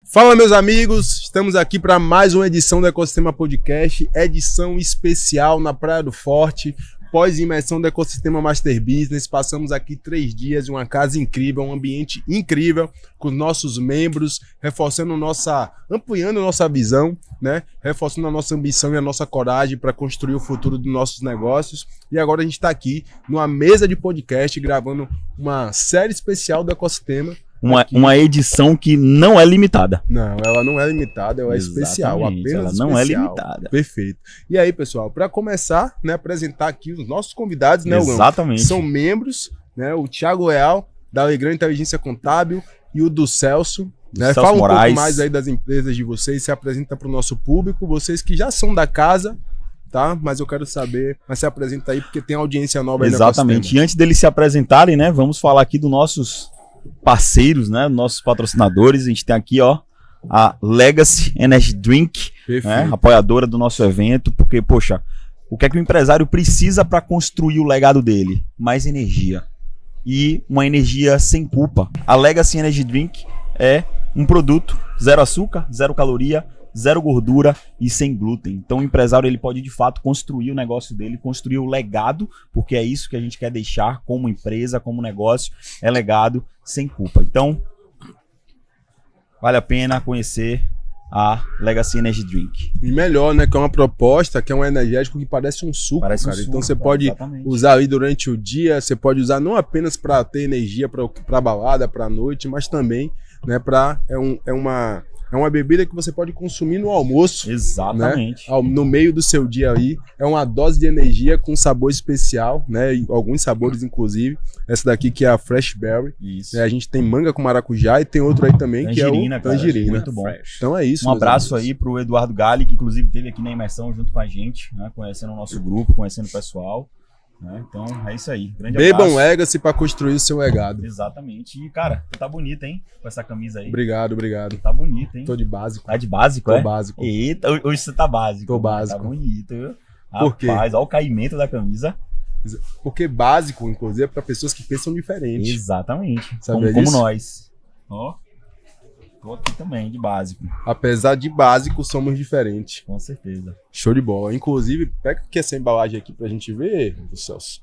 Fala, meus amigos, estamos aqui para mais uma edição do Ecossistema Podcast, edição especial na Praia do Forte, pós-imersão do Ecossistema Master Business. Passamos aqui 3 dias em uma casa incrível, um ambiente incrível, com nossos membros, ampliando nossa visão, né? Reforçando a nossa ambição e a nossa coragem para construir o futuro dos nossos negócios. E agora a gente está aqui numa mesa de podcast, gravando uma série especial do Ecossistema. Uma edição que não é limitada. Não, ela não é limitada, ela é especial, apenas ela não especial. É limitada. Perfeito. E aí, pessoal, para começar, né, apresentar aqui os nossos convidados, né, exatamente. São membros, né, o Thiago Leal, da Alegrão Inteligência Contábil, e o do Celso, né? Fala um Moraes. pouco mais aí das empresas de vocês, se apresenta para o nosso público, vocês que já são da casa, tá? Mas eu quero saber, mas se apresenta aí, porque tem audiência nova aí. Exatamente. E antes deles se apresentarem, né, vamos falar aqui dos nossos parceiros, né, nossos patrocinadores. A gente tem aqui, ó, a Legacy Energy Drink, né, apoiadora do nosso evento, porque, poxa, o que é que o empresário precisa para construir o legado dele? Mais energia. E uma energia sem culpa. A Legacy Energy Drink é um produto zero açúcar, zero caloria, zero gordura e sem glúten. Então o empresário ele pode de fato construir o negócio dele, construir o legado, porque é isso que a gente quer deixar como empresa, como negócio, é legado sem culpa. Então vale a pena conhecer a Legacy Energy Drink. E melhor, né, que é uma proposta, que é um energético que parece um suco, cara. Então você pode usar ali durante o dia, você pode usar não apenas para ter energia para balada, para noite, mas também, né, é uma bebida que você pode consumir no almoço. Exatamente. Né? No meio do seu dia aí. É uma dose de energia com sabor especial, né? E alguns sabores, inclusive. Essa daqui que é a Fresh Berry. Isso. A gente tem manga com maracujá e tem outro aí também tangerina, que é o tangerina. Muito bom. Então é isso. Um abraço aí pro Eduardo Gali, que inclusive esteve aqui na imersão junto com a gente, né? Conhecendo o nosso grupo, conhecendo o pessoal. Então é isso aí. Grande abraço. Bebam Legacy para construir o seu legado. Exatamente. E cara, tu tá bonito, hein? Com essa camisa aí. Obrigado. Tá bonito, hein? Tô de básico. Tá de básico, Tô básico. Eita, hoje você tá básico. Tô básico. Tá bonito, viu? Por quê? Rapaz, olha o caimento da camisa. Porque básico, inclusive, é para pessoas que pensam diferente. Exatamente. Como nós. Ó. Tô aqui também, de básico. Apesar de básico, somos diferentes. Com certeza. Show de bola. Inclusive, pega aqui essa embalagem aqui pra gente ver, Celso.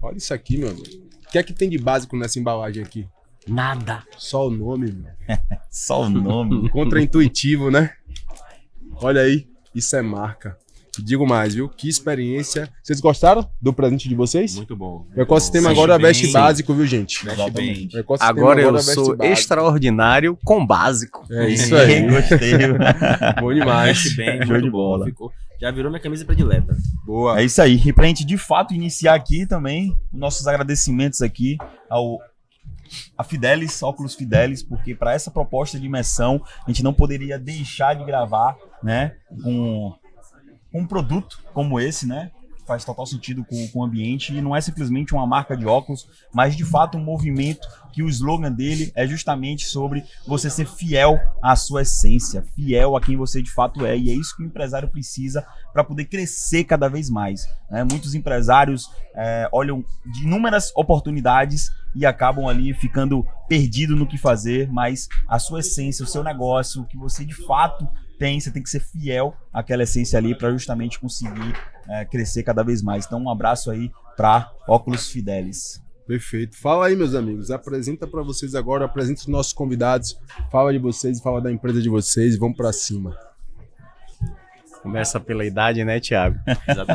Olha isso aqui, meu amigo. O que é que tem de básico nessa embalagem aqui? Nada. Só o nome, meu. Só o nome. Contra-intuitivo, né? Olha aí, isso é marca. Digo mais, viu? Que experiência. Vocês gostaram do presente de vocês? Muito bom. O Ecossistema agora veste básico, viu, gente? Veste bem. Agora eu sou extraordinário com básico. É isso aí. Gostei. Bom demais. Veste bem, Show de bola. Ficou. Já virou minha camisa predileta. Boa. É isso aí. E pra gente de fato iniciar aqui também, nossos agradecimentos aqui a Fidelis, Óculos Fidelis, porque para essa proposta de imersão a gente não poderia deixar de gravar, né, com um produto como esse, né? Faz total sentido com o ambiente e não é simplesmente uma marca de óculos, mas de fato um movimento que o slogan dele é justamente sobre você ser fiel à sua essência, fiel a quem você de fato é, e é isso que o empresário precisa para poder crescer cada vez mais, né? Muitos empresários olham de inúmeras oportunidades e acabam ali ficando perdidos no que fazer, mas a sua essência, o seu negócio, o que você de fato você tem que ser fiel àquela essência ali para justamente conseguir crescer cada vez mais. Então um abraço aí para Óculos Fidelis. Perfeito. Fala aí, meus amigos. Apresenta para vocês agora, apresenta os nossos convidados. Fala de vocês, fala da empresa de vocês e vamos para cima. Começa pela idade, né, Thiago?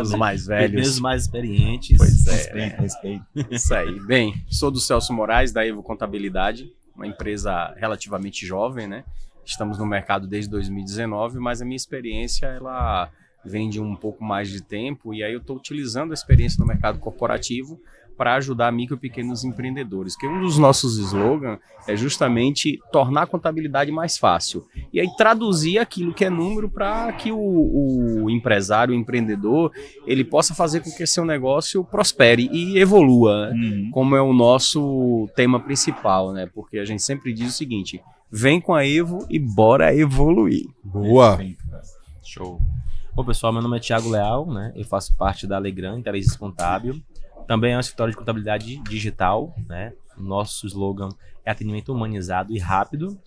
Os mais velhos. Os mais experientes. Pois é. Respeito. Isso aí. Bem, sou do Celso Moraes, da Evo Contabilidade, uma empresa relativamente jovem, né? Estamos no mercado desde 2019, mas a minha experiência ela vem de um pouco mais de tempo e aí eu estou utilizando a experiência no mercado corporativo para ajudar micro e pequenos empreendedores, que um dos nossos slogans é justamente tornar a contabilidade mais fácil. E aí traduzir aquilo que é número para que o empresário, o empreendedor, ele possa fazer com que seu negócio prospere e evolua, né? Como é o nosso tema principal, né? Porque a gente sempre diz o seguinte: vem com a Evo e bora evoluir. Boa! Show! Bom, pessoal, meu nome é Thiago Leal, né? Eu faço parte da Alegrão Inteligência Contábil. Também é um escritório de contabilidade digital, né? Nosso slogan é atendimento humanizado e rápido.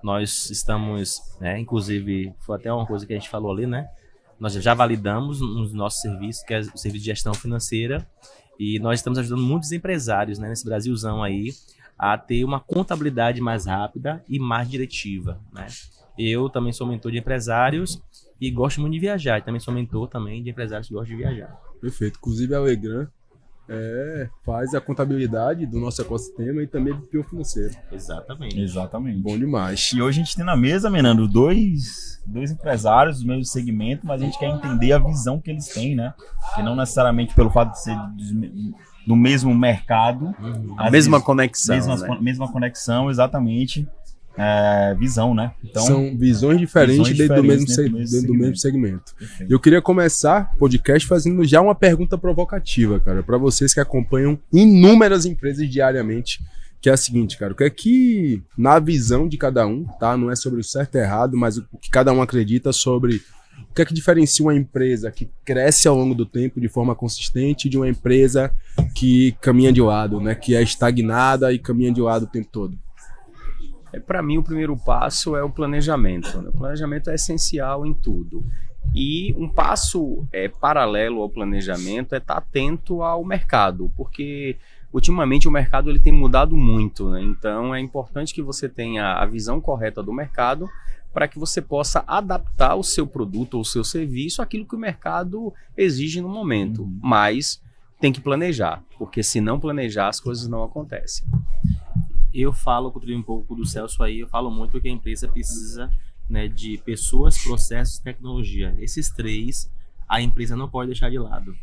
Nós estamos, né, inclusive, foi até uma coisa que a gente falou ali, né? Nós já validamos nos nossos serviços, que é o serviço de gestão financeira, e nós estamos ajudando muitos empresários, né, nesse Brasilzão aí, a ter uma contabilidade mais rápida e mais diretiva, né? Eu também sou mentor de empresários e gosto muito de viajar, e também sou mentor também de empresários que gostam de viajar. Perfeito. Inclusive a Legrand faz a contabilidade do nosso ecossistema e também do Pio Financeiro. Exatamente. Exatamente. Bom demais. E hoje a gente tem na mesa, Menando, dois empresários do mesmo segmento, mas a gente quer entender a visão que eles têm, né? Que não necessariamente pelo fato de ser do mesmo mercado. A mesma conexão, né? Mesma conexão, exatamente. Visão, né? Então, são visões diferentes dentro do mesmo segmento. Perfeito. Eu queria começar o podcast fazendo já uma pergunta provocativa, cara, para vocês que acompanham inúmeras empresas diariamente, que é a seguinte, cara, o que é que, na visão de cada um, tá? Não é sobre o certo e errado, mas o que cada um acredita sobre o que é que diferencia uma empresa que cresce ao longo do tempo de forma consistente de uma empresa que caminha de lado, né? Que é estagnada e caminha de lado o tempo todo. Para mim, o primeiro passo é o planejamento, né? O planejamento é essencial em tudo. E um passo paralelo ao planejamento é estar atento ao mercado, porque ultimamente o mercado ele tem mudado muito, né? Então é importante que você tenha a visão correta do mercado para que você possa adaptar o seu produto ou o seu serviço àquilo que o mercado exige no momento. Mas tem que planejar, porque se não planejar as coisas não acontecem. Eu falo, contribuindo um pouco do Celso aí, eu falo muito que a empresa precisa, né, de pessoas, processos e tecnologia. Esses três, a empresa não pode deixar de lado.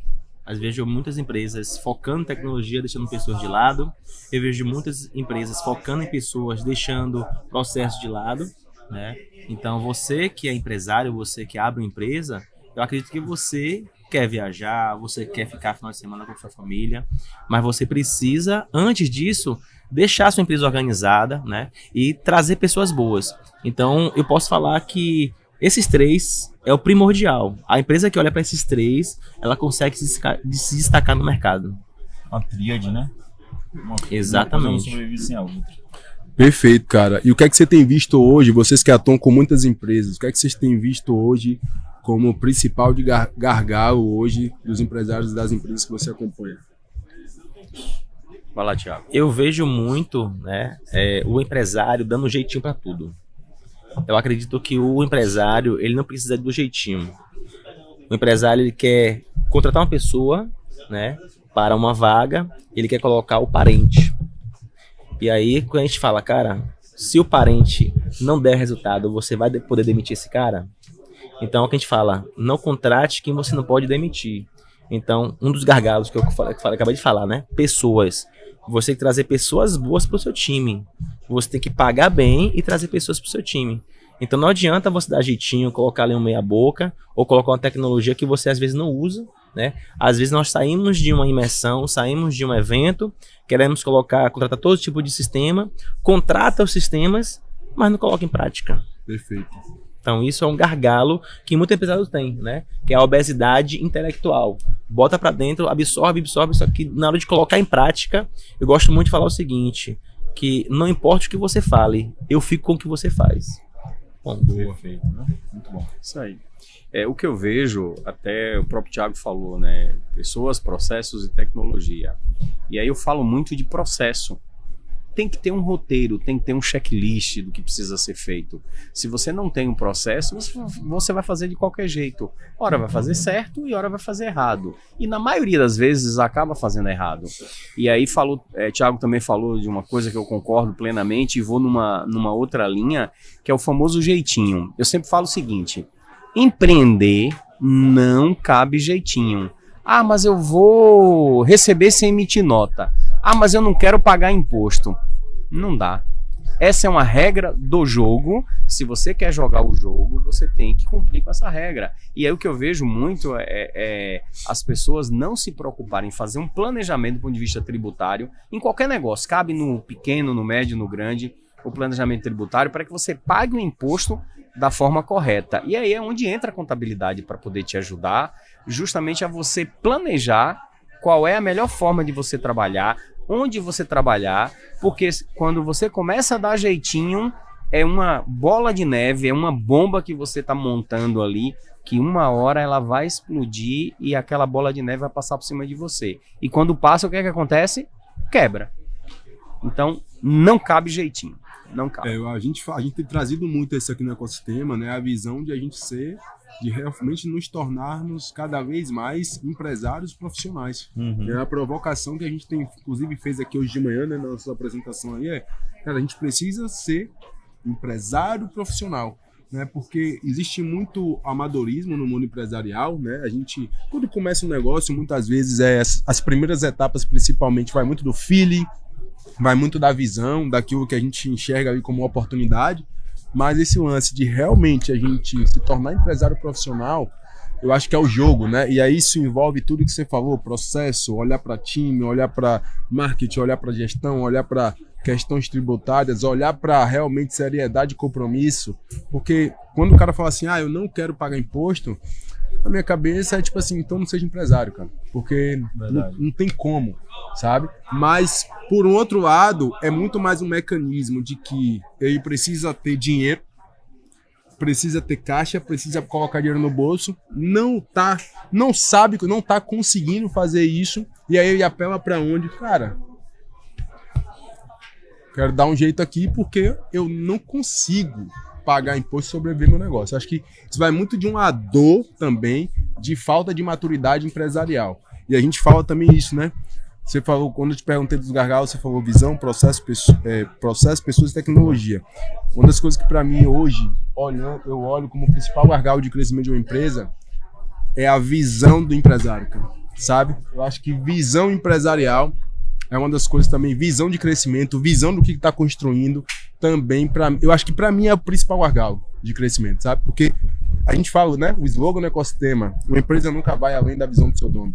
Às vezes eu vejo muitas empresas focando em tecnologia, deixando pessoas de lado. Eu vejo muitas empresas focando em pessoas, deixando processos de lado, né? Então você que é empresário, você que abre uma empresa, eu acredito que você quer viajar, você quer ficar final de semana com sua família, mas você precisa, antes disso, deixar a sua empresa organizada, né, e trazer pessoas boas. Então, eu posso falar que esses três é o primordial. A empresa que olha para esses três, ela consegue se destacar no mercado. Uma tríade, né? Exatamente. Perfeito, cara. E o que é que você tem visto hoje, vocês que atuam com muitas empresas, o que é que vocês têm visto hoje como principal de gargalo hoje dos empresários e das empresas que você acompanha? Vai lá, Thiago. Eu vejo muito, né, o empresário dando um jeitinho para tudo. Eu acredito que o empresário, ele não precisa do jeitinho. O empresário, ele quer contratar uma pessoa, né, para uma vaga, ele quer colocar o parente. E aí, quando a gente fala, cara, se o parente não der resultado, você vai poder demitir esse cara? Então, é o que a gente fala, não contrate quem você não pode demitir. Então, um dos gargalos que eu acabei de falar, né? Pessoas. Você tem que trazer pessoas boas para o seu time. Você tem que pagar bem e trazer pessoas para o seu time. Então, não adianta você dar jeitinho, colocar ali um meia boca, ou colocar uma tecnologia que você às vezes não usa, né? Às vezes nós saímos de uma imersão, saímos de um evento, queremos contratar todo tipo de sistema, contrata os sistemas, mas não coloca em prática. Perfeito. Então isso é um gargalo que muitos empresários têm, né? Que é a obesidade intelectual. Bota pra dentro, absorve, só que na hora de colocar em prática, eu gosto muito de falar o seguinte, que não importa o que você fale, eu fico com o que você faz. Bom, perfeito, né? Muito bom. Isso aí. O que eu vejo, até o próprio Thiago falou, né? Pessoas, processos e tecnologia. E aí eu falo muito de processo. Tem que ter um roteiro, tem que ter um checklist do que precisa ser feito. Se você não tem um processo, você vai fazer de qualquer jeito. Ora vai fazer certo e ora vai fazer errado. E na maioria das vezes acaba fazendo errado. E aí Thiago também falou de uma coisa que eu concordo plenamente e vou numa outra linha, que é o famoso jeitinho. Eu sempre falo o seguinte, empreender não cabe jeitinho. Ah, mas eu vou receber sem emitir nota. Ah, mas eu não quero pagar imposto. Não dá. Essa é uma regra do jogo. Se você quer jogar o jogo, você tem que cumprir com essa regra. E aí o que eu vejo muito é as pessoas não se preocuparem em fazer um planejamento do ponto de vista tributário em qualquer negócio. Cabe no pequeno, no médio, no grande, o planejamento tributário para que você pague o imposto da forma correta. E aí é onde entra a contabilidade para poder te ajudar justamente a você planejar qual é a melhor forma de você trabalhar, onde você trabalhar, porque quando você começa a dar jeitinho, é uma bola de neve, é uma bomba que você está montando ali, que uma hora ela vai explodir e aquela bola de neve vai passar por cima de você. E quando passa, o que é que acontece? Quebra. Então, não cabe jeitinho. Não cabe. A gente tem trazido muito isso aqui no ecossistema, né? A visão de a gente de realmente nos tornarmos cada vez mais empresários profissionais. É a provocação que a gente tem, inclusive, fez aqui hoje de manhã, né, na nossa apresentação aí, cara, a gente precisa ser empresário profissional, né? Porque existe muito amadorismo no mundo empresarial, né? A gente, quando começa um negócio, muitas vezes as primeiras etapas, principalmente, vai muito do feeling, vai muito da visão, daquilo que a gente enxerga ali como oportunidade, mas esse lance de realmente a gente se tornar empresário profissional, eu acho que é o jogo, né? E aí isso envolve tudo que você falou, processo, olhar para time, olhar para marketing, olhar para gestão, olhar para questões tributárias, olhar para realmente seriedade e compromisso, porque quando o cara fala assim, eu não quero pagar imposto, na minha cabeça é tipo assim, então não seja empresário, cara, porque não tem como, sabe? Mas, por um outro lado, é muito mais um mecanismo de que ele precisa ter dinheiro, precisa ter caixa, precisa colocar dinheiro no bolso, não sabe que não tá conseguindo fazer isso, e aí ele apela para onde? Cara, quero dar um jeito aqui porque eu não consigo pagar imposto e sobreviver meu negócio. Acho que isso vai muito de uma dor também de falta de maturidade empresarial. E a gente fala também isso, né? Você falou, quando eu te perguntei dos gargalos, você falou visão, processo, pessoas e tecnologia. Uma das coisas que para mim hoje, eu olho como principal gargalo de crescimento de uma empresa é a visão do empresário, cara, sabe? Eu acho que visão empresarial é uma das coisas também, visão de crescimento, visão do que está construindo também, eu acho que para mim é o principal gargalo de crescimento, sabe? Porque a gente fala, né? O slogan no ecossistema, uma empresa nunca vai além da visão do seu dono.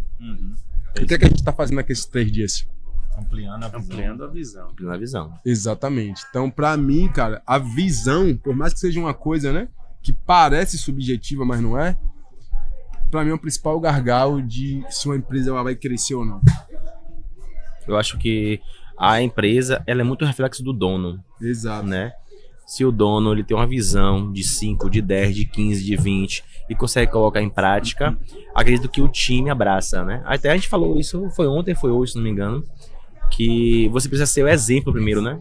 O que é que a gente está fazendo aqui esses 3 dias? Ampliando a visão. Ampliando a visão. Exatamente. Então, para mim, cara, a visão, por mais que seja uma coisa, né? Que parece subjetiva, mas não é. Para mim é o principal gargalo de se uma empresa ela vai crescer ou não. Eu acho que a empresa, ela é muito reflexo do dono. Exato. Né? Se o dono ele tem uma visão de 5, de 10, de 15, de 20 e consegue colocar em prática, acredito que o time abraça, né? Até a gente falou isso, foi ontem, foi hoje, se não me engano, que você precisa ser o exemplo primeiro, né?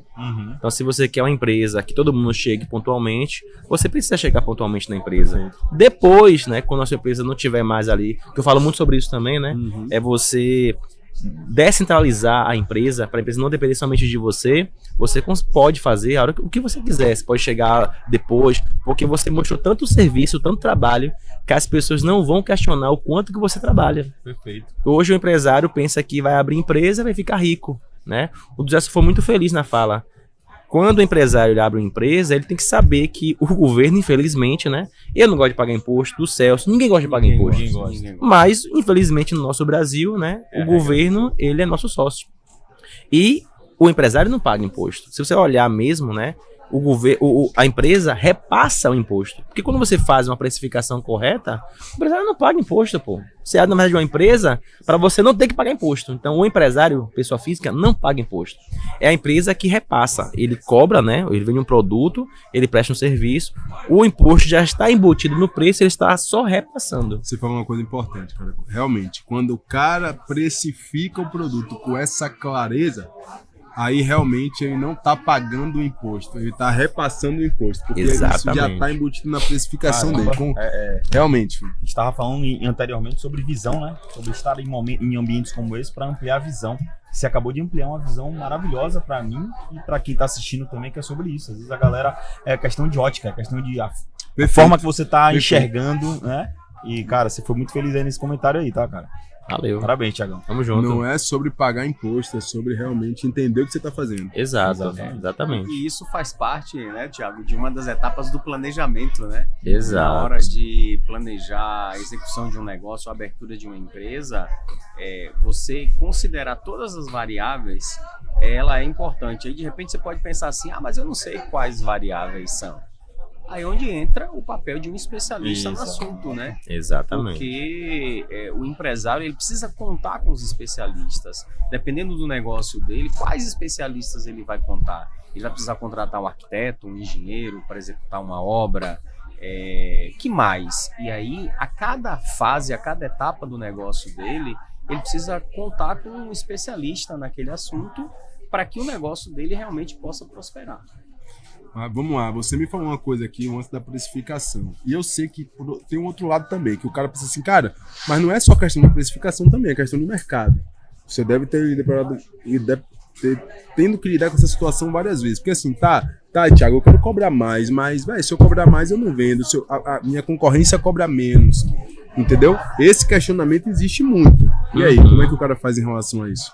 Então, se você quer uma empresa que todo mundo chegue pontualmente, você precisa chegar pontualmente na empresa. Depois, né, quando a sua empresa não tiver mais ali, que eu falo muito sobre isso também, né? É você descentralizar a empresa, para a empresa não depender somente de você. Você pode fazer a hora o que você quiser, você pode chegar depois, porque você mostrou tanto serviço, tanto trabalho, que as pessoas não vão questionar o quanto que você trabalha. Perfeito. Hoje o empresário pensa que vai abrir empresa, vai ficar rico, né? O José foi muito feliz na fala. Quando o empresário abre uma empresa, ele tem que saber que o governo, infelizmente, né? Eu não gosto de pagar imposto, o Celso, ninguém gosta de pagar imposto. Ninguém gosta. Mas, infelizmente, no nosso Brasil, né? O governo, ele é nosso sócio. E o empresário não paga imposto. Se você olhar mesmo, né? A empresa repassa o imposto. Porque quando você faz uma precificação correta, o empresário não paga imposto, pô. Você é, na verdade, uma empresa para você não ter que pagar imposto. Então, o empresário, pessoa física, não paga imposto. É a empresa que repassa. Ele cobra, né? Ele vende um produto, ele presta um serviço. O imposto já está embutido no preço, ele está só repassando. Você falou uma coisa importante, cara. Realmente, quando o cara precifica o produto com essa clareza, aí realmente ele não está pagando o imposto, ele está repassando o imposto, porque Exatamente. Isso já está embutido na precificação dele. Realmente. A gente estava falando anteriormente sobre visão, né? Sobre estar em ambientes como esse para ampliar a visão. Você acabou de ampliar uma visão maravilhosa para mim e para quem está assistindo também, que é sobre isso. Às vezes a galera é questão de ótica, é questão de a forma que você está enxergando, né? E, cara, você foi muito feliz aí nesse comentário aí, tá, cara? Valeu. Parabéns, Thiagão. Tamo junto. Não é sobre pagar imposto, é sobre realmente entender o que você está fazendo. Exatamente. E isso faz parte, né, Thiago, de uma das etapas do planejamento, né? Exato. Na hora de planejar a execução de um negócio, a abertura de uma empresa, você considerar todas as variáveis, ela é importante. Aí, de repente, você pode pensar assim, mas eu não sei quais variáveis são. Aí onde entra o papel de um especialista no assunto, né? Exatamente. Porque o empresário ele precisa contar com os especialistas. Dependendo do negócio dele, quais especialistas ele vai contar? ele vai precisar contratar um arquiteto, um engenheiro para executar uma obra, que mais? E aí, a cada fase, a cada etapa do negócio dele, ele precisa contar com um especialista naquele assunto para que o negócio dele realmente possa prosperar. Mas vamos lá, você me falou uma coisa aqui antes da precificação. E eu sei que tem um outro lado também, que o cara pensa assim, cara, mas não é só questão de precificação também, é questão de mercado. Você deve ter tendo que lidar com essa situação várias vezes. Porque assim, tá, Thiago, eu quero cobrar mais, mas, velho, se eu cobrar mais eu não vendo, a minha concorrência cobra menos. Entendeu? Esse questionamento existe muito. E aí, como é que o cara faz em relação a isso?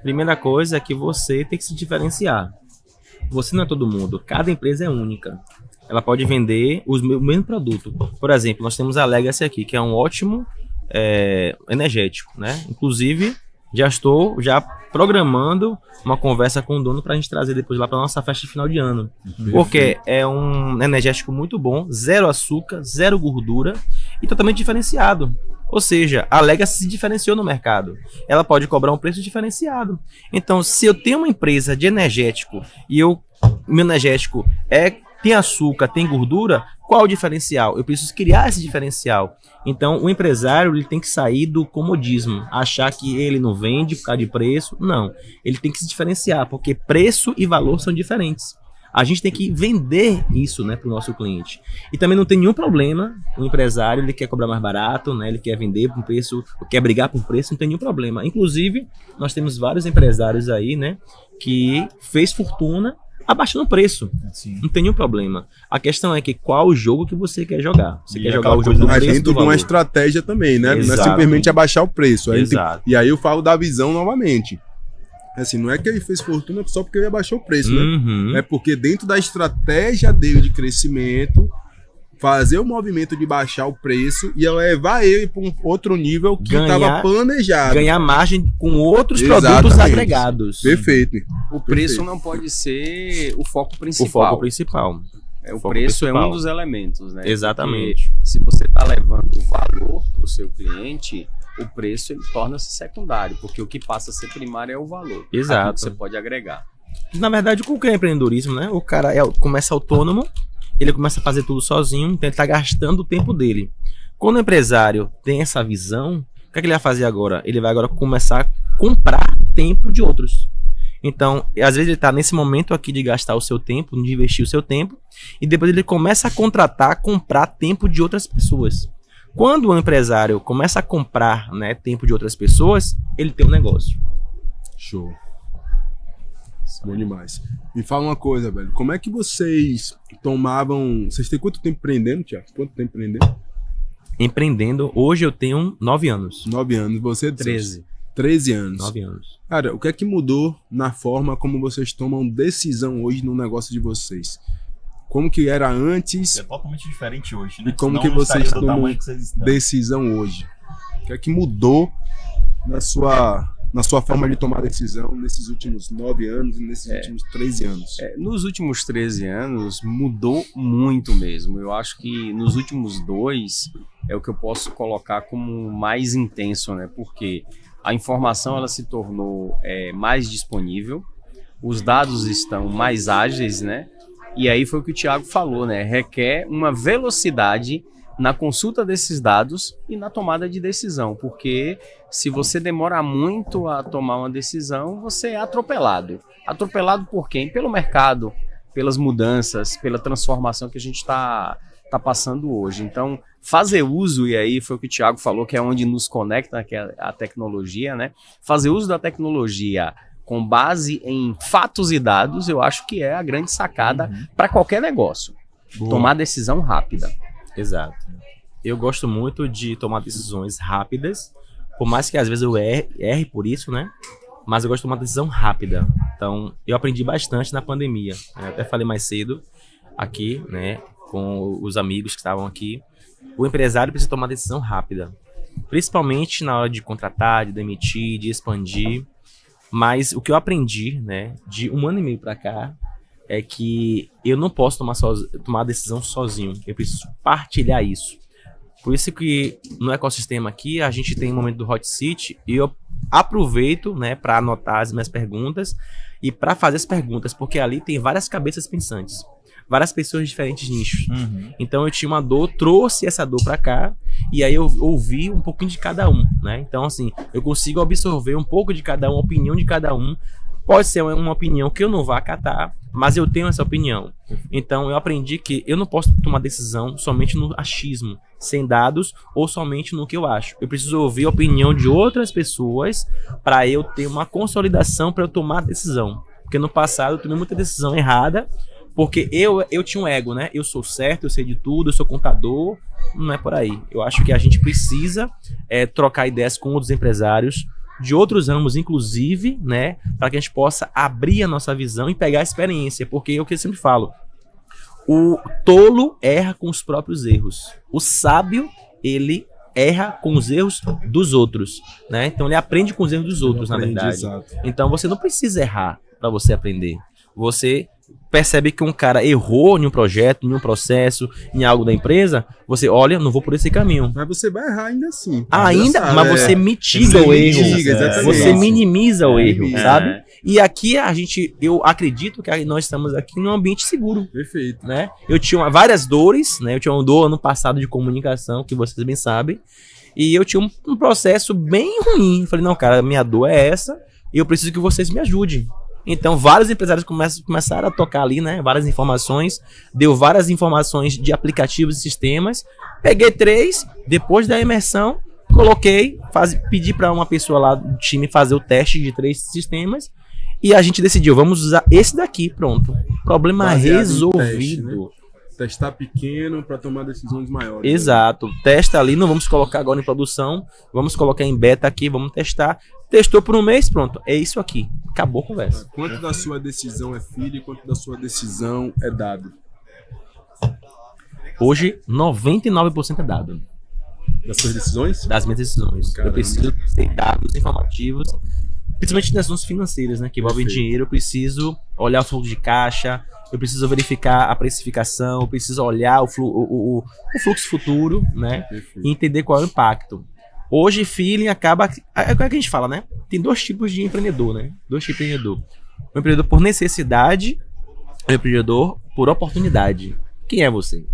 Primeira coisa é que você tem que se diferenciar. Você não é todo mundo. Cada empresa é única. Ela pode vender o mesmo produto. Por exemplo, nós temos a Legacy aqui, que é um ótimo energético, né? Inclusive, já estou programando uma conversa com o dono para a gente trazer depois lá para nossa festa de final de ano. Porque é um energético muito bom, zero açúcar, zero gordura e totalmente diferenciado. Ou seja, a Legacy se diferenciou no mercado. Ela pode cobrar um preço diferenciado. Então, se eu tenho uma empresa de energético e meu energético tem açúcar, tem gordura, qual o diferencial? Eu preciso criar esse diferencial. Então, o empresário ele tem que sair do comodismo, achar que ele não vende por causa de preço. Não, ele tem que se diferenciar, porque preço e valor são diferentes. A gente tem que vender isso, né, para o nosso cliente. E também não tem nenhum problema, o empresário ele quer cobrar mais barato, né, ele quer vender por preço, quer brigar por preço, não tem nenhum problema. Inclusive, nós temos vários empresários aí, né, que fez fortuna abaixando o preço. Sim. Não tem nenhum problema. A questão é que qual o jogo que você quer jogar. Você quer jogar aquela o jogo do coisa preço dentro do de uma valor. estratégia também, né? Não é Exatamente. simplesmente abaixar o preço. Exato. E aí eu falo da visão novamente. Assim, não é que ele fez fortuna só porque ele abaixou o preço, né? É porque dentro da estratégia dele de crescimento, fazer o movimento de baixar o preço e levar ele para um outro nível que estava planejado. Ganhar margem com outros Exatamente. produtos agregados. Perfeito. O preço não pode ser o foco principal. O foco principal. O foco preço principal. é um dos elementos, né? Exatamente. Porque se você está levando valor para o seu cliente, o preço ele torna-se secundário, porque o que passa a ser primário é o valor. Exato. Aquilo que você pode agregar. Na verdade, com o que é empreendedorismo, né? O cara começa autônomo, ele começa a fazer tudo sozinho, então ele está gastando o tempo dele. Quando o empresário tem essa visão, o que é que ele vai fazer agora? Ele vai agora começar a comprar tempo de outros. Então, às vezes ele está nesse momento aqui de gastar o seu tempo, de investir o seu tempo, e depois ele começa a comprar tempo de outras pessoas. Quando o empresário começa a comprar, né, tempo de outras pessoas, ele tem um negócio. Show. Bom demais. Me fala uma coisa, velho. Como é que vocês tomavam... Vocês têm quanto tempo empreendendo, Thiago? Quanto tempo empreendendo? Empreendendo, hoje eu tenho 9 anos. 9 anos. Você? 13. 13 anos. 9 anos. Cara, o que é que mudou na forma como vocês tomam decisão hoje no negócio de vocês? Como que era antes É totalmente diferente hoje, né? e como Senão que não vocês estaria do tomam tamanho que vocês estão. decisão hoje? O que é que mudou na sua forma de tomar decisão nesses últimos 9 anos e nesses últimos 13 anos? Nos últimos 13 anos mudou muito mesmo. Eu acho que nos últimos 2 é o que eu posso colocar como mais intenso, né? Porque a informação ela se tornou mais disponível, os dados estão mais ágeis, né? E aí foi o que o Thiago falou, né? Requer uma velocidade na consulta desses dados e na tomada de decisão, porque se você demora muito a tomar uma decisão, você é atropelado. Atropelado por quem? Pelo mercado, pelas mudanças, pela transformação que a gente está passando hoje. Então, fazer uso, e aí foi o que o Thiago falou, que é onde nos conecta, que é a tecnologia, né? Fazer uso da tecnologia com base em fatos e dados, eu acho que é a grande sacada para qualquer negócio. Boa. Tomar decisão rápida. Exato. Eu gosto muito de tomar decisões rápidas, por mais que às vezes eu erre por isso, né? Mas eu gosto de tomar decisão rápida. Então, eu aprendi bastante na pandemia. Eu até falei mais cedo aqui, né, com os amigos que estavam aqui. O empresário precisa tomar decisão rápida, principalmente na hora de contratar, de demitir, de expandir. Mas o que eu aprendi, né, de 1 ano e meio para cá, é que eu não posso tomar a decisão sozinho. Eu preciso partilhar isso. Por isso que no ecossistema aqui, a gente tem o momento do Hot Seat e eu aproveito, né, para anotar as minhas perguntas e para fazer as perguntas, porque ali tem várias cabeças pensantes, várias pessoas de diferentes nichos. Então eu tinha uma dor, trouxe essa dor para cá e aí eu ouvi um pouquinho de cada um, né? Então assim, eu consigo absorver um pouco de cada um, a opinião de cada um. Pode ser uma opinião que eu não vá acatar, mas eu tenho essa opinião. Então eu aprendi que eu não posso tomar decisão somente no achismo, sem dados ou somente no que eu acho. Eu preciso ouvir a opinião de outras pessoas para eu ter uma consolidação para eu tomar a decisão. Porque no passado eu tomei muita decisão errada, porque eu tinha um ego, né? Eu sou certo, eu sei de tudo, eu sou contador. Não é por aí. Eu acho que a gente precisa trocar ideias com outros empresários, de outros ramos, inclusive, né, para que a gente possa abrir a nossa visão e pegar a experiência, porque é o que eu sempre falo, o tolo erra com os próprios erros, o sábio, ele erra com os erros dos outros, né, então ele aprende com os erros dos outros, na verdade. Exato. Então você não precisa errar para você aprender, você percebe que um cara errou em um projeto, em um processo, em algo da empresa, você olha, não vou por esse caminho. Mas você vai errar ainda assim. Mas você mitiga o erro. Você minimiza o erro, sabe? E aqui eu acredito que nós estamos aqui num ambiente seguro. Perfeito. Né? Eu tinha várias dores, né? Eu tinha uma dor ano passado de comunicação, que vocês bem sabem, e eu tinha um processo bem ruim. Eu falei, não, cara, minha dor é essa, e eu preciso que vocês me ajudem. Então, vários empresários começaram a tocar ali, né? Várias informações. Deu várias informações de aplicativos e sistemas. Peguei 3, depois da imersão, coloquei, pedi para uma pessoa lá do time fazer o teste de 3 sistemas. E a gente decidiu, vamos usar esse daqui, pronto. Problema baseado resolvido. Teste, né? Testar pequeno para tomar decisões maiores. Exato. Né? Testa ali, não vamos colocar agora em produção. Vamos colocar em beta aqui, vamos testar. Testou por um mês, pronto. É isso aqui. Acabou a conversa. Quanto da sua decisão é filho e quanto da sua decisão é dado? Hoje, 99% é dado. Das suas decisões? Das minhas decisões. Caramba. Eu preciso ter dados informativos, principalmente das decisões financeiras, né? Que envolvem dinheiro. Eu preciso olhar o fluxo de caixa, eu preciso verificar a precificação, eu preciso olhar o fluxo futuro, né? Perfeito. E entender qual é o impacto. Hoje, feeling acaba... É o que a gente fala, né? Tem 2 tipos de empreendedor, né? 2 tipos de empreendedor. O empreendedor por necessidade e o empreendedor por oportunidade. Quem é você?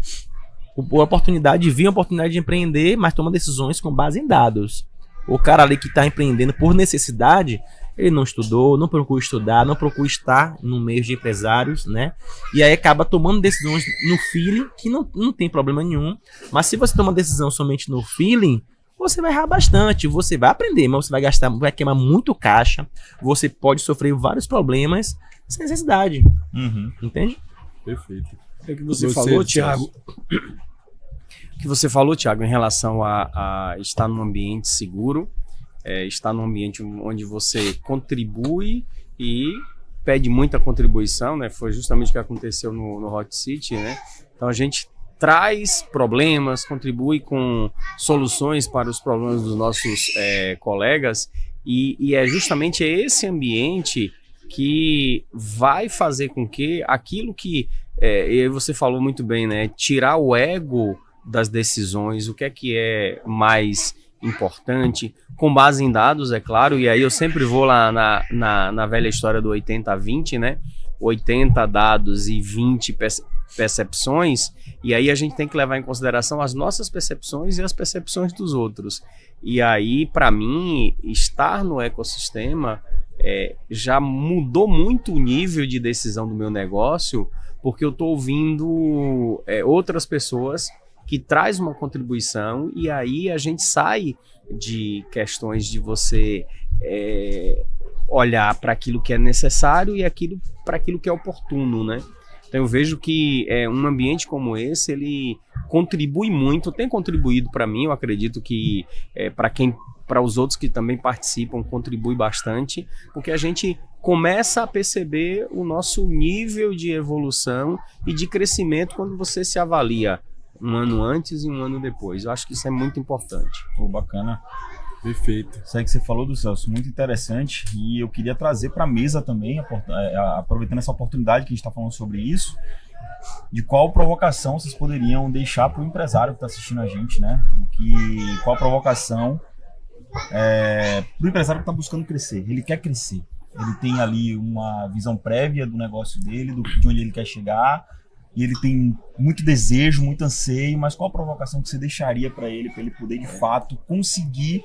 Por oportunidade, viu a oportunidade de empreender, mas toma decisões com base em dados. O cara ali que está empreendendo por necessidade, ele não estudou, não procura estudar, não procura estar no meio de empresários, né? E aí acaba tomando decisões no feeling, que não tem problema nenhum. Mas se você toma decisão somente no feeling, você vai errar bastante, você vai aprender, mas você vai queimar muito caixa, você pode sofrer vários problemas sem necessidade. Entende? Perfeito. É o que você falou, Thiago. O que você falou, Thiago, em relação a estar num ambiente seguro, estar num ambiente onde você contribui e pede muita contribuição, né? Foi justamente o que aconteceu no Hot City, né? Então a gente traz problemas, contribui com soluções para os problemas dos nossos colegas e é justamente esse ambiente que vai fazer com que aquilo que, e você falou muito bem, né, tirar o ego das decisões, o que é mais importante, com base em dados, é claro, e aí eu sempre vou lá na velha história do 80-20, né, 80 dados e 20 percepções, e aí a gente tem que levar em consideração as nossas percepções e as percepções dos outros. E aí, para mim, estar no ecossistema já mudou muito o nível de decisão do meu negócio, porque eu estou ouvindo outras pessoas que traz uma contribuição, e aí a gente sai de questões de você olhar para aquilo que é necessário e para aquilo que é oportuno, né? Então eu vejo que um ambiente como esse, ele contribui muito, tem contribuído para mim, eu acredito que para os outros que também participam, contribui bastante, porque a gente começa a perceber o nosso nível de evolução e de crescimento quando você se avalia um ano antes e um ano depois. Eu acho que isso é muito importante. Pô, bacana. Perfeito. Isso aí que você falou, do Celso, muito interessante, e eu queria trazer para a mesa também, aproveitando essa oportunidade que a gente está falando sobre isso, de qual provocação vocês poderiam deixar para o empresário que está assistindo a gente, né? Qual provocação Para o empresário que está buscando crescer, ele quer crescer. Ele tem ali uma visão prévia do negócio dele, de onde ele quer chegar, e ele tem muito desejo, muito anseio, mas qual a provocação que você deixaria para ele poder de fato conseguir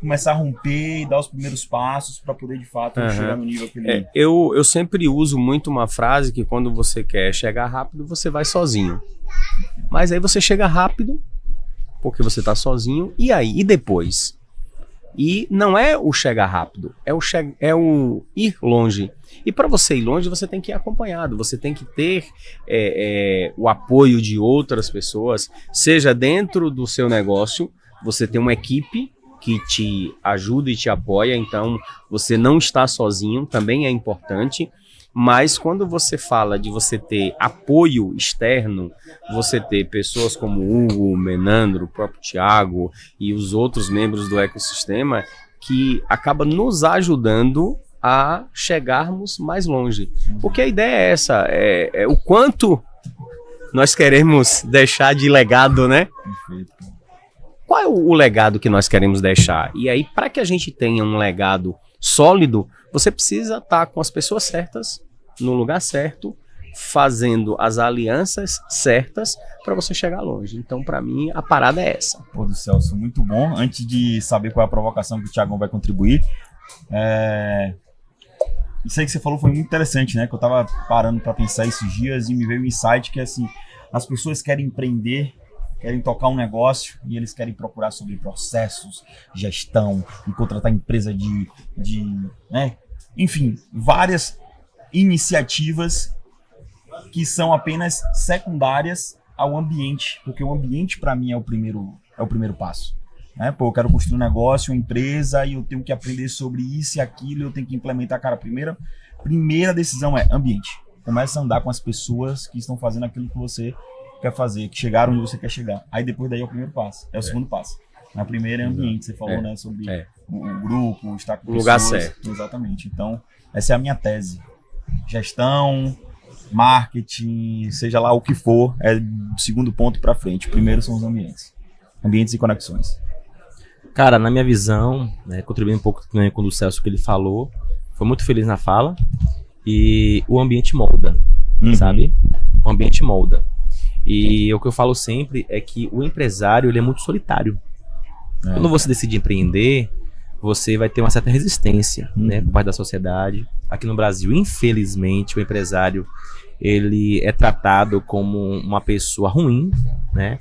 começar a romper e dar os primeiros passos para poder de fato chegar no nível que ele... Eu sempre uso muito uma frase que quando você quer chegar rápido, você vai sozinho. Mas aí você chega rápido porque você está sozinho, e aí? E depois? E não é o chegar rápido, é o ir longe. E para você ir longe, você tem que ir acompanhado, você tem que ter o apoio de outras pessoas, seja dentro do seu negócio, você tem uma equipe que te ajuda e te apoia, então você não está sozinho, também é importante. Mas quando você fala de você ter apoio externo, você ter pessoas como o Hugo, o Menandro, o próprio Thiago e os outros membros do ecossistema, que acaba nos ajudando a chegarmos mais longe. Porque a ideia é essa, é o quanto nós queremos deixar de legado, né? Perfeito. Qual é o legado que nós queremos deixar? E aí, para que a gente tenha um legado sólido, você precisa estar com as pessoas certas, no lugar certo, fazendo as alianças certas para você chegar longe. Então, para mim, a parada é essa. Pô, do Celso, muito bom. Antes de saber qual é a provocação que o Thiago vai contribuir, isso aí que você falou foi muito interessante, né? Que eu tava parando para pensar esses dias e me veio um insight que é assim, as pessoas querem empreender, querem tocar um negócio e eles querem procurar sobre processos, gestão, e contratar empresa né? Enfim, várias iniciativas que são apenas secundárias ao ambiente, porque o ambiente para mim é o primeiro passo. Né? Pô, eu quero construir um negócio, uma empresa, e eu tenho que aprender sobre isso e aquilo, eu tenho que implementar. Cara, a primeira decisão é ambiente. Começa a andar com as pessoas que estão fazendo aquilo que você quer fazer, que chegaram onde você quer chegar. Aí depois daí é o primeiro passo, é o segundo passo. Na primeira é ambiente, você falou, né, sobre o grupo, estar com o lugar pessoas. certo. Exatamente. Então, essa é a minha tese. Gestão, marketing, seja lá o que for, é do segundo ponto para frente. Primeiro são os ambientes e conexões. Cara, na minha visão, né, contribuindo um pouco também com o Celso que ele falou, foi muito feliz na fala, e o ambiente molda, sabe? O ambiente molda. E o que eu falo sempre é que o empresário, ele é muito solitário. Quando você decide empreender, você vai ter uma certa resistência, né, por parte da sociedade. Aqui no Brasil, infelizmente, o empresário, ele é tratado como uma pessoa ruim, né?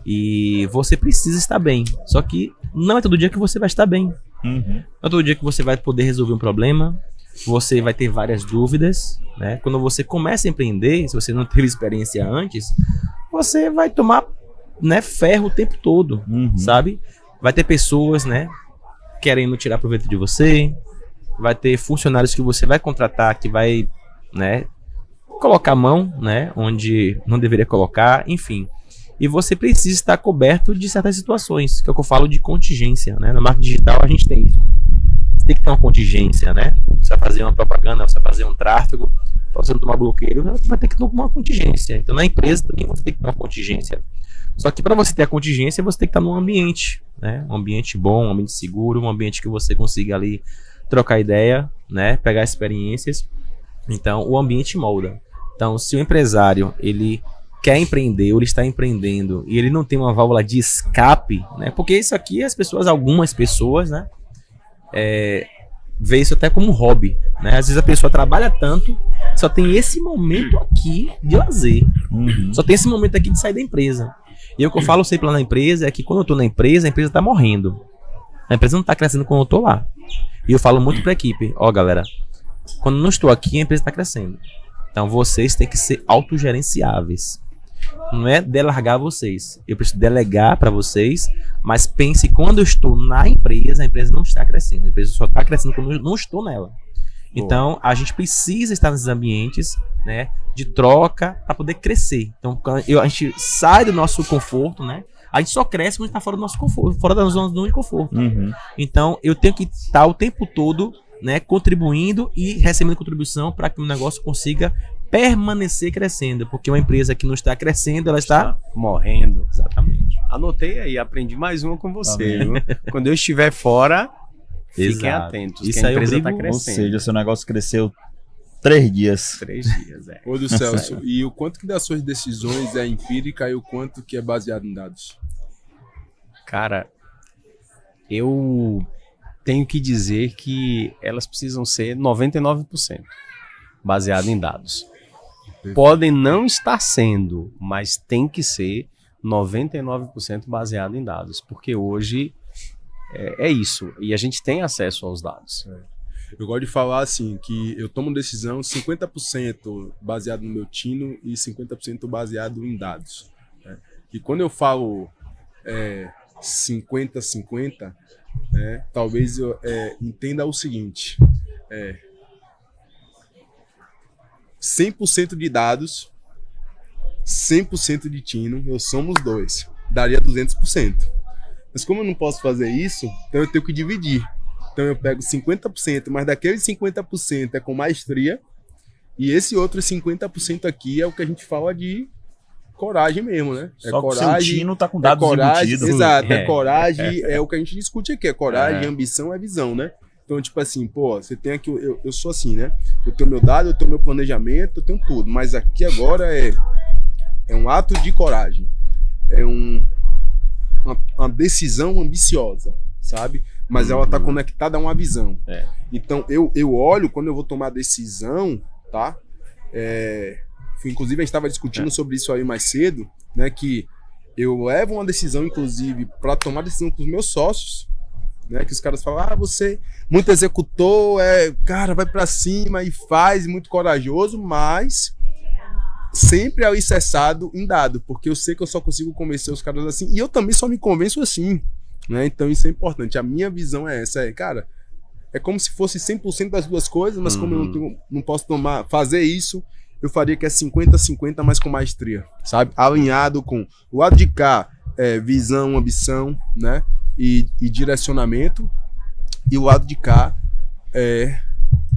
E você precisa estar bem. Só que não é todo dia que você vai estar bem. Não é todo dia que você vai poder resolver um problema. Você vai ter várias dúvidas, né? Quando você começa a empreender, se você não teve experiência antes, você vai tomar, né, ferro o tempo todo, sabe? Vai ter pessoas, né, querendo tirar proveito de você. Vai ter funcionários que você vai contratar que vai, né, colocar a mão, né, onde não deveria colocar, enfim. E você precisa estar coberto de certas situações, que é o que eu falo de contingência, né? No marketing digital a gente tem isso. Você tem que ter uma contingência, né? Você vai fazer uma propaganda, você vai fazer um tráfego, para você não tomar bloqueio, você vai ter que ter uma contingência. Então na empresa também você tem que ter uma contingência. Só que para você ter a contingência, você tem que estar num ambiente, né? Um ambiente bom, um ambiente seguro, um ambiente que você consiga ali trocar ideia, né? Pegar experiências. Então o ambiente molda. Então se o empresário, ele quer empreender, ou ele está empreendendo e ele não tem uma válvula de escape, né? Porque isso aqui algumas pessoas, né, vê isso até como um hobby, né? Às vezes a pessoa trabalha tanto, só tem esse momento aqui de lazer, só tem esse momento aqui de sair da empresa. E o que eu falo sempre lá na empresa é que quando eu tô na empresa, a empresa tá morrendo. A empresa não tá crescendo quando eu tô lá. E eu falo muito pra equipe, galera, quando eu não estou aqui, a empresa tá crescendo. Então vocês têm que ser autogerenciáveis. Não é delegar vocês. Eu preciso delegar para vocês, mas pense, quando eu estou na empresa, a empresa não está crescendo. A empresa só está crescendo quando eu não estou nela. Então, a gente precisa estar nesses ambientes, né, de troca para poder crescer. Então, quando a gente sai do nosso conforto, né? A gente só cresce quando está fora do nosso conforto, fora da zona de conforto. Então, eu tenho que estar o tempo todo, né, contribuindo e recebendo contribuição para que o negócio consiga permanecer crescendo, porque uma empresa que não está crescendo, ela está morrendo. Exatamente. Anotei aí, aprendi mais uma com você, Tá viu? Quando eu estiver fora, fiquem Exato. atentos, Isso que a aí eu empresa está brigo, Ou crescendo. seja, seu negócio cresceu 3 dias. 3 dias, é. Ô do Celso, e o quanto que das suas decisões é empírica e o quanto que é baseado em dados? Cara, eu tenho que dizer que elas precisam ser 99% baseado em dados. Podem não estar sendo, mas tem que ser 99% baseado em dados, porque hoje é isso, e a gente tem acesso aos dados. Eu gosto de falar assim, que eu tomo decisão 50% baseado no meu tino e 50% baseado em dados, né? E quando eu falo 50-50, talvez eu entenda o seguinte, 100% de dados, 100% de tino, eu somo os dois, daria 200%. Mas como eu não posso fazer isso, então eu tenho que dividir. Então eu pego 50%, mas daqueles 50% é com maestria, e esse outro 50% aqui é o que a gente fala de coragem mesmo, né? Só que o seu tino tá com dados coragem, embutidos. exato, coragem, é o que a gente discute aqui, é coragem, É. ambição, é visão, né? Então, tipo assim, pô, você tem aqui, eu sou assim, né? Eu tenho meu dado, eu tenho meu planejamento, eu tenho tudo, mas aqui agora é um ato de coragem, é uma decisão ambiciosa, sabe? Mas ela tá conectada a uma visão. É. Então, eu olho quando eu vou tomar decisão, tá? Inclusive, a gente estava discutindo sobre isso aí mais cedo, né? Que eu levo uma decisão, inclusive, para tomar decisão com os meus sócios, né? Que os caras falam, você muito executor, cara, vai para cima e faz, muito corajoso, mas sempre alicerçado em dado, porque eu sei que eu só consigo convencer os caras assim, e eu também só me convenço assim, né? Então isso é importante. A minha visão é essa, cara, é como se fosse 100% das duas coisas, mas como eu não posso fazer isso, eu faria que é 50-50, mas com maestria, sabe? Alinhado com o lado de cá, visão, ambição, né? E direcionamento, e o lado de cá é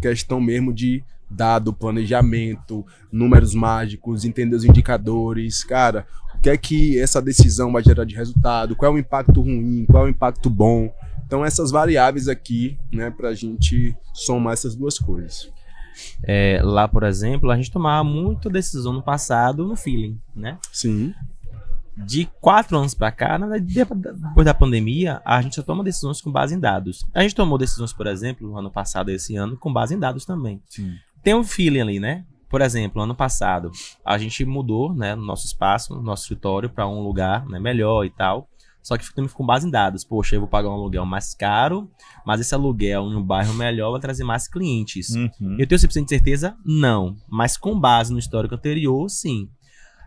questão mesmo de dado, planejamento, números mágicos, entender os indicadores, cara, o que é que essa decisão vai gerar de resultado, qual é o impacto ruim, qual é o impacto bom. Então essas variáveis aqui, né, pra gente somar essas duas coisas. Lá, por exemplo, a gente tomava muita decisão no passado no feeling, né? Sim. De 4 anos para cá, depois da pandemia, a gente só toma decisões com base em dados. A gente tomou decisões, por exemplo, no ano passado e esse ano, com base em dados também. Sim. Tem um feeling ali, né? Por exemplo, ano passado, a gente mudou, né, no nosso espaço, no nosso escritório, para um lugar, né, melhor e tal. Só que também com base em dados. Poxa, eu vou pagar um aluguel mais caro, mas esse aluguel em um bairro melhor vai trazer mais clientes. Eu tenho 100% de certeza? Não. Mas com base no histórico anterior, sim.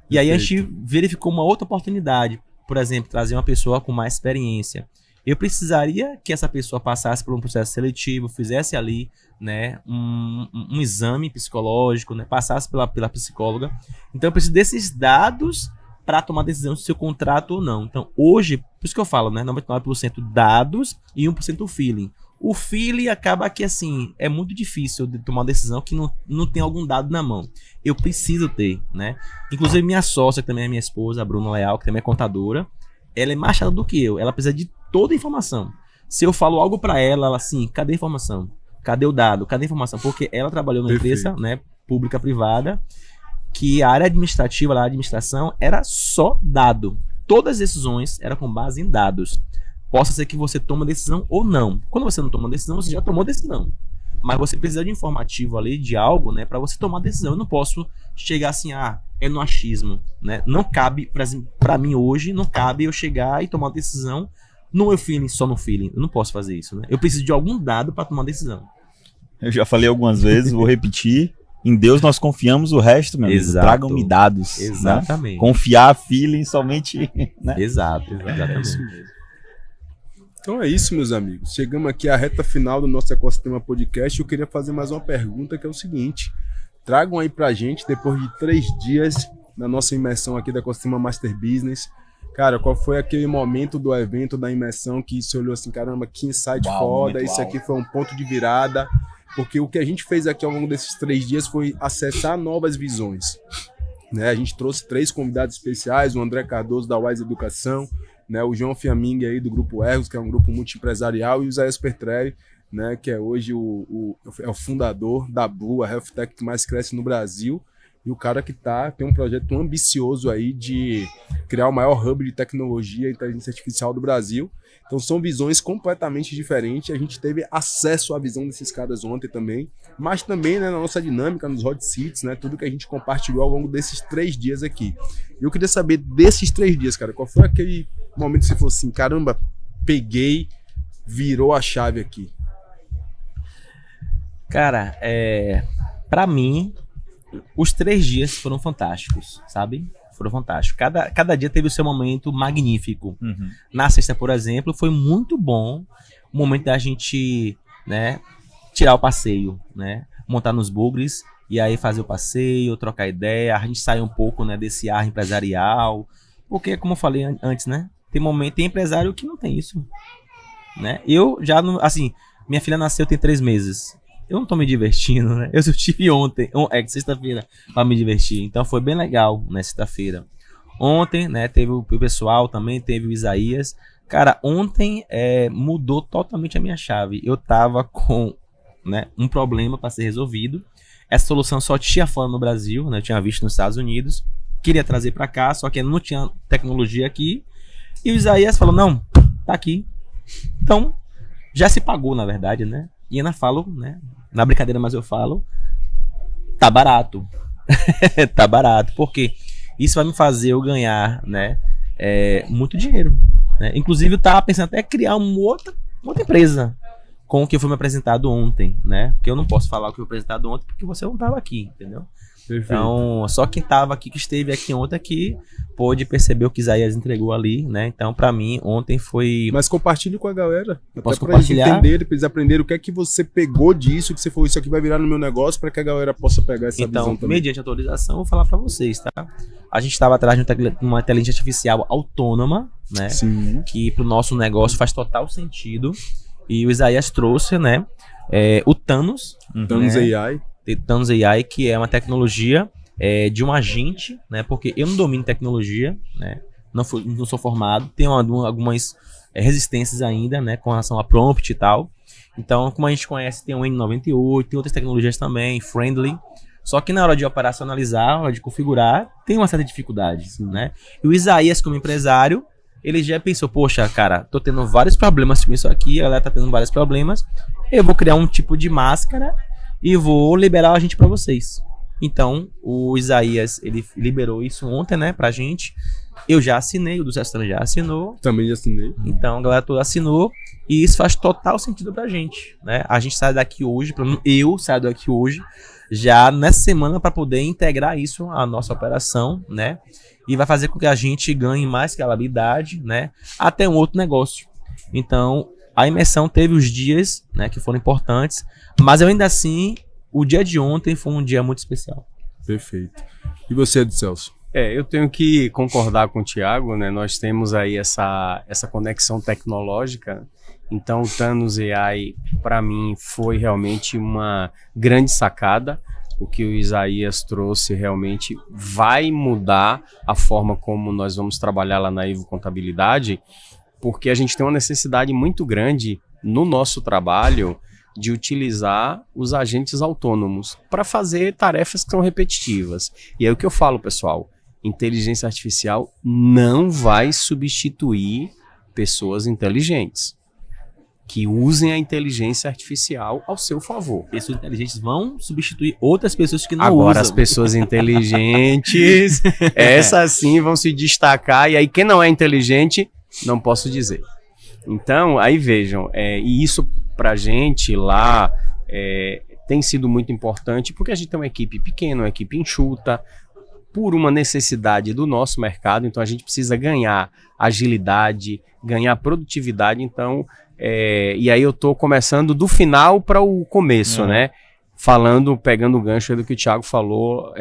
E aí a gente verificou uma outra oportunidade. Por exemplo, trazer uma pessoa com mais experiência. Eu precisaria que essa pessoa passasse por um processo seletivo, fizesse ali, né, um exame psicológico, né, passasse pela psicóloga. Então eu preciso desses dados para tomar decisão se eu contrato ou não. Então hoje, por isso que eu falo, né, 99% dados e 1% feeling. O feeling acaba que, assim, é muito difícil de tomar uma decisão que não tem algum dado na mão. Eu preciso ter, né? Inclusive minha sócia, que também é minha esposa, a Bruna Leal, que também é contadora, ela é mais chata do que eu. Ela precisa de toda a informação. Se eu falo algo para ela assim, cadê a informação? Cadê o dado? Cadê a informação? Porque ela trabalhou numa empresa, né, pública, privada, que a área administrativa, a administração, era só dado. Todas as decisões eram com base em dados. Possa ser que você tome decisão ou não. Quando você não toma decisão, você já tomou decisão. Mas você precisa de informativo ali, de algo, né, para você tomar decisão. Eu não posso chegar assim, é no achismo, né? Não cabe, para mim hoje, não cabe eu chegar e tomar uma decisão no meu feeling, só no feeling. Eu não posso fazer isso, né? Eu preciso de algum dado para tomar decisão. Eu já falei algumas vezes, vou repetir. Em Deus nós confiamos, o resto, meu amigo, Exato. tragam-me dados. Exatamente. Né? Confiar, feeling, somente... Né? Exato, exatamente. Então é isso, meus amigos. Chegamos aqui à reta final do nosso Ecossistema Podcast. Eu queria fazer mais uma pergunta, que é o seguinte. Tragam aí pra gente, depois de 3 dias na nossa imersão aqui do Ecossistema Master Business, cara, qual foi aquele momento do evento, da imersão, que você olhou assim, caramba, que insight foda, isso aqui foi um ponto de virada, porque o que a gente fez aqui ao longo desses 3 dias foi acessar novas visões, né? A gente trouxe 3 convidados especiais, o André Cardoso da Wise Educação, né? O João Fiaming aí do Grupo Ergos, que é um grupo multiempresarial, e o Isaías Pertrelli, né? Que é hoje é o fundador da Blue, a health tech que mais cresce no Brasil, e o cara que tem um projeto ambicioso aí de criar o maior hub de tecnologia e inteligência artificial do Brasil. Então são visões completamente diferentes. A gente teve acesso à visão desses caras ontem também, mas também, né, na nossa dinâmica, nos hot seats, né, tudo que a gente compartilhou ao longo desses 3 dias aqui. E eu queria saber desses 3 dias, cara, qual foi aquele momento que você falou assim, caramba, peguei, virou a chave aqui? Cara, pra mim, os 3 dias foram fantásticos, sabe? Foram fantásticos. Cada dia teve o seu momento magnífico. Uhum. Na sexta, por exemplo, foi muito bom o momento da gente, né, tirar o passeio, né? Montar nos bugres e aí fazer o passeio, trocar ideia. A gente sair um pouco, né, desse ar empresarial. Porque, como eu falei antes, né? Tem empresário que não tem isso, né? Eu já não... Assim, minha filha nasceu tem 3 meses. Eu não tô me divertindo, né? Eu tive ontem, sexta-feira, pra me divertir. Então foi bem legal, né, sexta-feira. Ontem, né, teve o pessoal também, teve o Isaías. Cara, ontem mudou totalmente a minha chave. Eu tava com, né, um problema para ser resolvido. Essa solução só tinha fora no Brasil, né? Eu tinha visto nos Estados Unidos. Queria trazer para cá, só que não tinha tecnologia aqui. E o Isaías falou, não, tá aqui. Então, já se pagou, na verdade, né? E ainda falo, né? Na brincadeira, mas eu falo, tá barato. Tá barato. Porque isso vai me fazer eu ganhar, né? Muito dinheiro. Né? Inclusive, eu tava pensando até criar uma outra empresa com o que foi me apresentado ontem, né? Porque eu não posso falar o que foi apresentado ontem porque você não tava aqui, entendeu? Perfeito. Então, só quem tava aqui, que esteve aqui ontem aqui, pôde perceber o que Isaías entregou ali, né? Então, pra mim, ontem foi... Mas compartilhe com a galera. Posso até compartilhar? Pra eles entenderem, pra eles aprenderem o que é que você pegou disso, que você falou, isso aqui vai virar no meu negócio, pra que a galera possa pegar essa visão Então, também. mediante a atualização, eu vou falar pra vocês, tá? A gente estava atrás de uma inteligência artificial autônoma, né? Sim. Que pro nosso negócio faz total sentido. E o Isaías trouxe, né? O Thanos. Thanos né? AI. Thanos AI, que é uma tecnologia de um agente, né? Porque eu não domino tecnologia, né? Não sou formado. Tenho algumas resistências ainda, né? Com relação a prompt e tal. Então, como a gente conhece, tem o N98, tem outras tecnologias também, Friendly. Só que na hora de operacionalizar, na hora de configurar, tem uma certa dificuldade, né? E o Isaías, como empresário, ele já pensou, poxa, cara, tô tendo vários problemas com isso aqui, a galera tá tendo vários problemas, eu vou criar um tipo de máscara e vou liberar a gente pra vocês. Então, o Isaías, ele liberou isso ontem, né, pra gente. Eu já assinei, o do Celso também já assinou. Também já assinei. Então, a galera toda assinou e isso faz total sentido pra gente, né? A gente sai daqui hoje, eu saio daqui hoje, já nessa semana para poder integrar isso à nossa operação, né? E vai fazer com que a gente ganhe mais escalabilidade, né? Até um outro negócio. Então, a imersão teve os dias, né, que foram importantes, mas eu ainda assim, o dia de ontem foi um dia muito especial. Perfeito. E você, Celso? Eu tenho que concordar com o Thiago, né? Nós temos aí essa conexão tecnológica. Então, o Thanos AI, para mim, foi realmente uma grande sacada. O que o Isaías trouxe realmente vai mudar a forma como nós vamos trabalhar lá na Ivo Contabilidade, porque a gente tem uma necessidade muito grande no nosso trabalho de utilizar os agentes autônomos para fazer tarefas que são repetitivas. E aí o que eu falo, pessoal, inteligência artificial não vai substituir pessoas inteligentes que usem a inteligência artificial ao seu favor. Pessoas inteligentes vão substituir outras pessoas que não Agora, usam. as pessoas inteligentes, essas sim vão se destacar, e aí quem não é inteligente, não posso dizer. Então, aí vejam, e isso pra gente lá tem sido muito importante, porque a gente tem uma equipe pequena, uma equipe enxuta, por uma necessidade do nosso mercado, então a gente precisa ganhar agilidade, ganhar produtividade, então, e aí eu estou começando do final para o começo, né? Pegando o gancho do que o Thiago falou,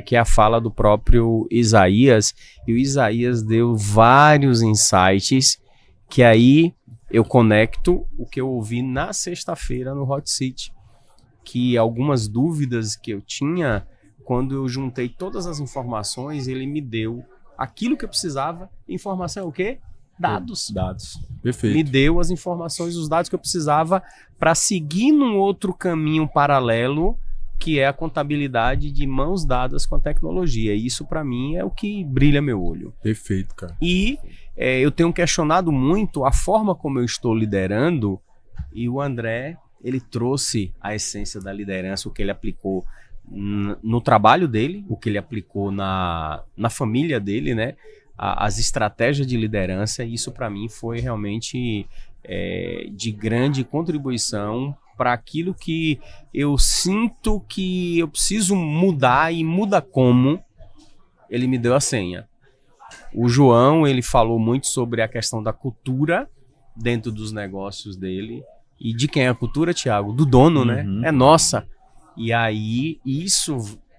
que é a fala do próprio Isaías, e o Isaías deu vários insights, que aí eu conecto o que eu ouvi na sexta-feira no Hot Seat, que algumas dúvidas que eu tinha, quando eu juntei todas as informações, ele me deu aquilo que eu precisava. Informação é o quê? Dados. Perfeito. Me deu as informações, os dados que eu precisava para seguir num outro caminho paralelo, que é a contabilidade de mãos dadas com a tecnologia. E isso, para mim, é o que brilha meu olho. Perfeito, cara. E eu tenho questionado muito a forma como eu estou liderando, e o André, ele trouxe a essência da liderança, o que ele aplicou no trabalho dele, o que ele aplicou na família dele, né? As estratégias de liderança, e isso para mim foi realmente de grande contribuição para aquilo que eu sinto que eu preciso mudar, e muda como. Ele me deu a senha. O João, ele falou muito sobre a questão da cultura dentro dos negócios dele. E de quem é a cultura, Thiago? Do dono, né? É nossa. E aí, isso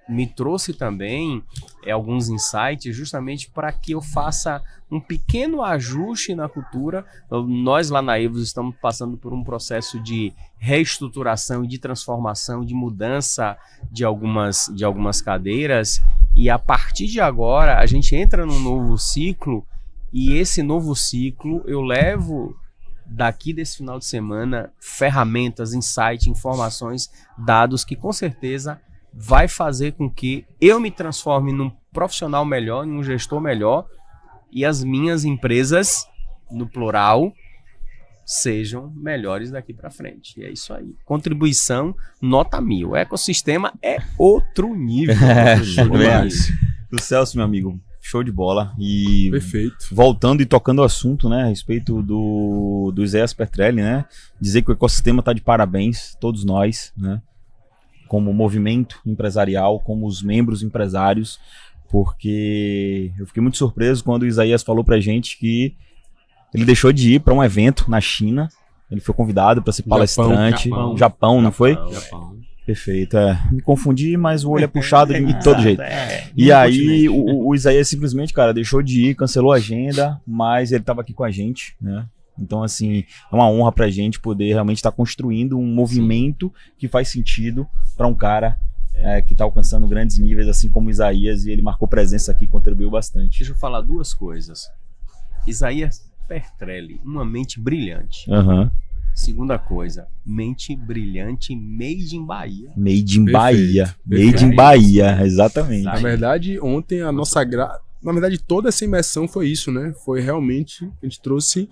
me trouxe também alguns insights justamente para que eu faça um pequeno ajuste na cultura. Nós lá na Evos estamos passando por um processo de reestruturação e de transformação, de mudança de algumas cadeiras, e a partir de agora a gente entra num novo ciclo, e esse novo ciclo eu levo daqui desse final de semana ferramentas, insights, informações, dados que com certeza vai fazer com que eu me transforme num profissional melhor, num gestor melhor, e as minhas empresas, no plural, sejam melhores daqui para frente. E é isso aí. Contribuição, nota 1000. O ecossistema é outro nível. Do Celso, meu amigo, show de bola. E Perfeito. voltando e tocando o assunto, né, a respeito do Isaías Petrelli, né, dizer que o ecossistema está de parabéns, todos nós, né, como movimento empresarial, como os membros empresários, porque eu fiquei muito surpreso quando o Isaías falou pra gente que ele deixou de ir para um evento na China. Ele foi convidado para ser palestrante. Japão, não foi? Japão. Perfeito, me confundi, mas o olho é puxado de todo jeito. E aí o Isaías simplesmente, cara, deixou de ir, cancelou a agenda, mas ele estava aqui com a gente, né? Então, assim, é uma honra pra gente poder realmente estar construindo um movimento que faz sentido para um cara que está alcançando grandes níveis, assim como o Isaías, e ele marcou presença aqui e contribuiu bastante. Deixa eu falar duas coisas. Isaías Petrelli, uma mente brilhante. Segunda coisa, mente brilhante made in Bahia. Made in Perfeito, Bahia. perfeito. Made in Bahia, exatamente. Na verdade, ontem a nossa na verdade, toda essa imersão foi isso, né? Foi realmente, a gente trouxe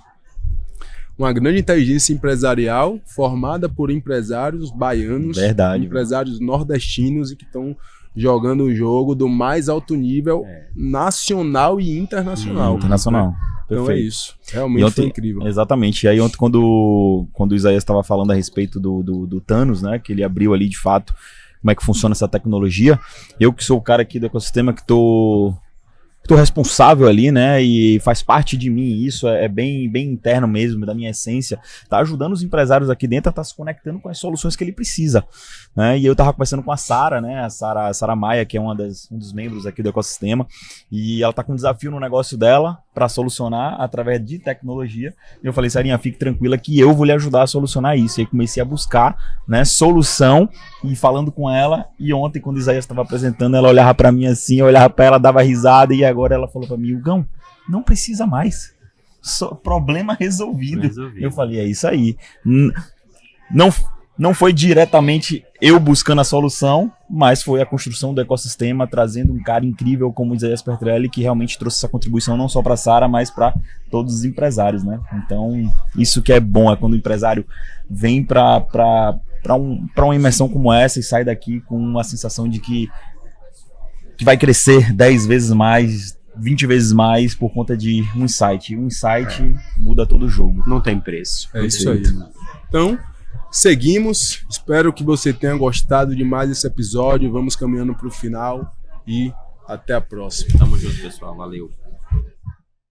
uma grande inteligência empresarial formada por empresários baianos, Verdade. empresários nordestinos, e que estão jogando o jogo do mais alto nível nacional e internacional. Internacional. Então Perfeito. é isso. Realmente ontem, foi incrível. Exatamente. E aí ontem, quando o Isaías estava falando a respeito do Thanos, né, que ele abriu ali de fato como é que funciona essa tecnologia, eu que sou o cara aqui do ecossistema que tô responsável ali, né, e faz parte de mim, isso é bem interno mesmo, da minha essência, tá ajudando os empresários aqui dentro a estar se conectando com as soluções que ele precisa, né, e eu tava conversando com a Sara, né, a Sara Maia, que é um dos membros aqui do ecossistema, e ela tá com um desafio no negócio dela para solucionar através de tecnologia, e eu falei, Sarinha, fique tranquila que eu vou lhe ajudar a solucionar isso, e aí comecei a buscar, né, solução, e falando com ela, e ontem quando o Isaías estava apresentando, ela olhava para mim assim, eu olhava para ela, dava risada, e agora ela falou para mim, Hugão, não precisa mais, problema resolvido. Eu falei, é isso aí, não foi diretamente eu buscando a solução, mas foi a construção do ecossistema, trazendo um cara incrível como o Isaías Petrelli, que realmente trouxe essa contribuição não só para a Sara, mas para todos os empresários, né? Então, isso que é bom, é quando o empresário vem para uma imersão como essa e sai daqui com a sensação de que vai crescer 10 vezes mais, 20 vezes mais por conta de um insight. Um insight muda todo o jogo. Não tem preço. É isso aí. Então, seguimos. Espero que você tenha gostado de mais esse episódio. Vamos caminhando para o final e até a próxima. Tamo junto, pessoal. Valeu.